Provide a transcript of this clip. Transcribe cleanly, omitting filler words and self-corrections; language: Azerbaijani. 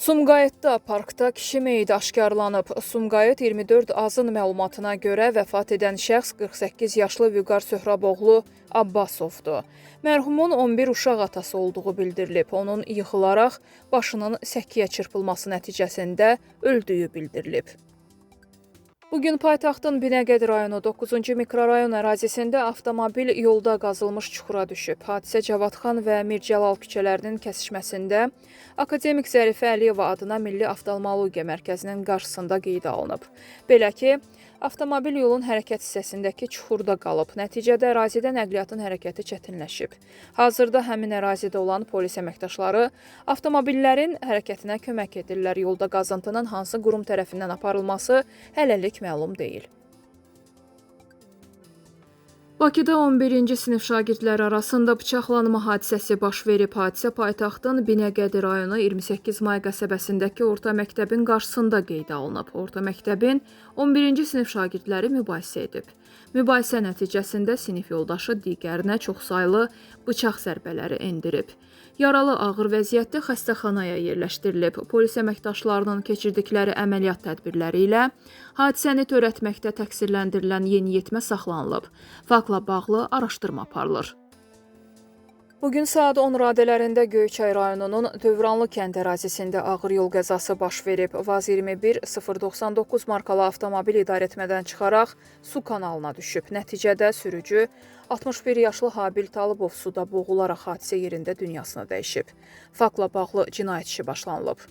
Sumqayıtda parkda kişi meyidi aşkarlanıb. Sumqayıt 24 AZın məlumatına görə vəfat edən şəxs 48 yaşlı Vüqar Söhraboğlu Abbasovdur. Mərhumun 11 uşaq atası olduğu bildirilib. Onun yıxılaraq başının səkiyə çırpılması nəticəsində öldüyü bildirilib. Bugün paytaxtın Binəqədi rayonu 9-cu mikrorayon ərazisində avtomobil yolda qazılmış çuxura düşüb. Hadisə Cavadxan və Mircəlal küçələrinin kəsişməsində Akademik Zərifə Əliyeva adına Milli Oftalmologiya Mərkəzinin qarşısında qeydə alınıb. Belə ki, avtomobil yolun hərəkət hissəsindəki çuxurda qalıb. Nəticədə ərazidə nəqliyyatın hərəkəti çətinləşib. Hazırda həmin ərazidə olan polis əməkdaşları avtomobillərin hərəkətinə kömək edirlər. Yolda qazıntının hansı qurum tərəfindən aparılması hələlik məlum deyil. Bakıda 11-ci sinif şagirdləri arasında bıçaqlanma hadisəsi baş verib. Hadisə paytaxtın Binəqədi rayonu 28 may qəsəbəsindəki orta məktəbin qarşısında qeydə alınıb. Orta məktəbin 11-ci sinif şagirdləri mübahisə edib. Mübahisə nəticəsində sinif yoldaşı digərinə çoxsaylı bıçaq zərbələri endirib. Yaralı ağır vəziyyətdə xəstəxanaya yerləşdirilib. Polis əməkdaşlarının keçirdikləri əməliyyat tədbirləri ilə hadisəni törətməkdə təqsirləndirilən yeniyetmə saxlanılıb. Faktla bağlı araşdırma aparılır. Bugün saat 10 radələrində Göyçay rayonunun Dövranlı kənd ərazisində ağır yol qəzası baş verib. Vaz 21-099 markalı avtomobil idarəetmədən çıxaraq su kanalına düşüb. Nəticədə sürücü 61 yaşlı Habil Talıbov suda boğularaq hadisə yerində dünyasını dəyişib. Faktla bağlı cinayət işi başlanılıb.